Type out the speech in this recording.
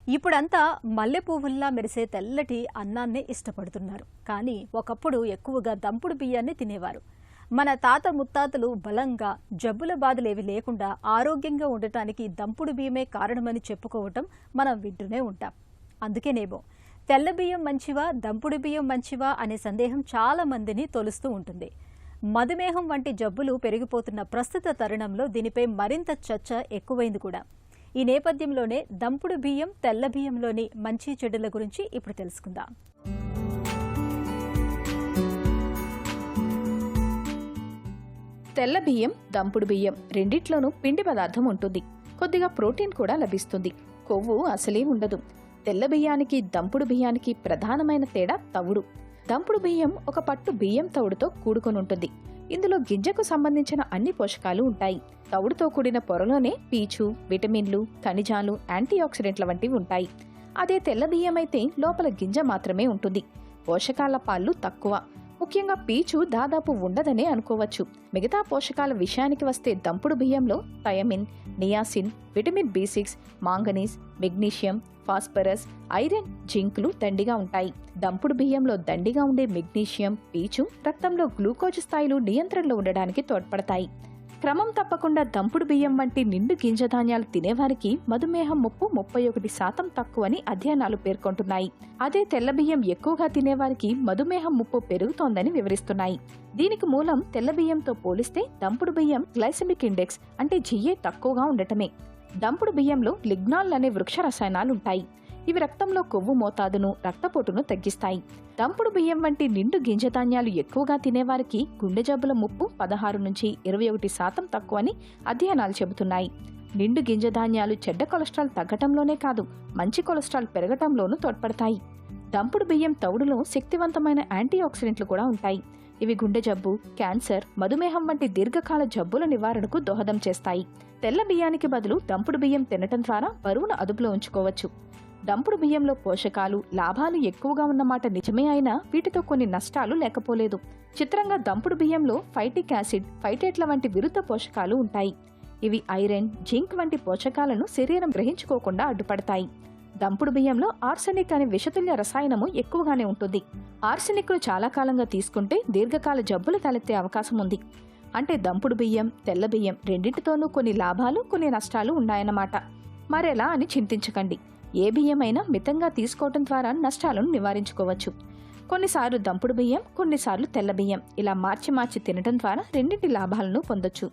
ఇప్పుడంతా మల్లె పువ్వుల్లా మెరిసే తెల్లటి అన్నాన్నే ఇష్టపడుతున్నారు. కానీ ఒకప్పుడు ఎక్కువగా దంపుడు బియ్యాన్ని తినేవారు. మన తాత ముత్తాతలు బలంగా జబ్బుల బాధలేవి లేకుండా ఆరోగ్యంగా ఉండటానికి దంపుడు బియ్యమే కారణమని చెప్పుకోవటం మనం వింటూనే ఉంటాం. అందుకేనేమో తెల్ల బియ్యం మంచివా దంపుడు బియ్యం మంచివా అనే సందేహం చాలా మందిని తొలుస్తూ ఉంటుంది. మధుమేహం వంటి జబ్బులు పెరిగిపోతున్న ప్రస్తుత తరుణంలో దీనిపై మరింత చర్చ ఎక్కువైంది కూడా. ఈ నేపథ్యంలోనే దంపుడు బియ్యం తెల్ల బియ్యంలోని మంచి చెడుల గురించి ఇప్పుడు తెలుసుకుందాం. తెల్ల బియ్యం, దంపుడు బియ్యం రెండిట్లోనూ పిండి పదార్థం ఉంటుంది. కొద్దిగా ప్రోటీన్ కూడా లభిస్తుంది. కొవ్వు అసలే ఉండదు. తెల్ల బియ్యానికి, దంపుడు బియ్యానికి ప్రధానమైన తేడా తవుడు. దంపుడు బియ్యం ఒక పట్టు బియ్యం తవుడుతో కూడుకొనుంటుంది. ఇందులో గింజకు సంబంధించిన అన్ని పోషకాలు ఉంటాయి. తవుడుతో కూడిన పొరలోనే పీచు, విటమిన్లు, ఖనిజాలు, యాంటీఆక్సిడెంట్ల వంటివి ఉంటాయి. అదే తెల్ల బియ్యమైతే లోపల గింజ మాత్రమే ఉంటుంది. పోషకాల పాళ్ళు తక్కువ. ముఖ్యంగా పీచు దాదాపు ఉండదనే అనుకోవచ్చు. మిగతా పోషకాల విషయానికి వస్తే దంపుడు బియ్యంలో thiamine, niacin, vitamin B6, manganese, magnesium, phosphorus, iron, జింక్లు దండిగా ఉంటాయి. దంపుడు బియ్యంలో దండిగా ఉండే మెగ్నీషియం, పీచు రక్తంలో గ్లూకోజ్ స్థాయిలు నియంత్రణలో ఉండడానికి తోడ్పడతాయి. క్రమం తప్పకుండా దంపుడు బియ్యం వంటి నిండు గింజధాన్యాలు తినేవారికి మధుమేహం ముప్పు 31% తక్కువని అధ్యయనాలు పేర్కొంటున్నాయి. అదే తెల్ల బియ్యం ఎక్కువగా తినేవారికి మధుమేహం ముప్పు పెరుగుతోందని వివరిస్తున్నాయి. దీనికి మూలం తెల్ల బియ్యంతో పోలిస్తే దంపుడు బియ్యం గ్లైసెమిక్ ఇండెక్స్ అంటే GA తక్కువగా ఉండటమే. దంపుడు బియ్యంలో లిగ్నాల్ అనే వృక్ష రసాయనాలుంటాయి. ఇవి రక్తంలో కొవ్వు మోతాదును, రక్తపోటును తగ్గిస్తాయి. దంపుడు బియ్యం వంటి నిండు గింజధాన్యాలు ఎక్కువగా తినేవారికి గుండె జబ్బుల ముప్పు 16 నుంచి 21% తక్కువని అధ్యయనాలు చెబుతున్నాయి. నిండు గింజధాన్యాలు చెడ్డ కొలెస్ట్రాల్ తగ్గటంలోనే కాదు, మంచి కొలెస్ట్రాల్ పెరగటంలోనూ తోడ్పడతాయి. దంపుడు బియ్యం తవుడులో శక్తివంతమైన యాంటీఆక్సిడెంట్లు కూడా ఉంటాయి. ఇవి గుండె జబ్బు, క్యాన్సర్, మధుమేహం వంటి దీర్ఘకాల జబ్బుల నివారణకు దోహదం చేస్తాయి. తెల్ల బియ్యానికి బదులు దంపుడు బియ్యం తినటం ద్వారా బరువును అదుపులో ఉంచుకోవచ్చు. దంపుడు బియ్యంలో పోషకాలు, లాభాలు ఎక్కువగా ఉన్నమాట నిజమే అయినా వీటితో కొన్ని నష్టాలు లేకపోలేదు. చిత్రంగా దంపుడు బియ్యంలో ఫైటిక్ యాసిడ్, ఫైటేట్ల వంటి విరుద్ధ పోషకాలు ఉంటాయి. ఇవి ఐరన్, జింక్ వంటి పోషకాలను శరీరం గ్రహించుకోకుండా అడ్డుపడతాయి. దంపుడు బియ్యంలో ఆర్సెనిక్ అనే విషతుల్య రసాయనము ఎక్కువగానే ఉంటుంది. ఆర్సెనిక్ను చాలా కాలంగా తీసుకుంటే దీర్ఘకాల జబ్బులు తలెత్తే అవకాశం ఉంది. అంటే దంపుడు బియ్యం, తెల్ల బియ్యం రెండింటితోనూ కొన్ని లాభాలు, కొన్ని నష్టాలు ఉన్నాయన్నమాట. మరెలా అని చింతించకండి. ఏ బియ్యమైనా మితంగా తీసుకోవటం ద్వారా నష్టాలను నివారించుకోవచ్చు. కొన్నిసార్లు దంపుడు బియ్యం, కొన్నిసార్లు తెల్ల బియ్యం ఇలా మార్చి మార్చి తినటం ద్వారా రెండింటి లాభాలను పొందొచ్చు.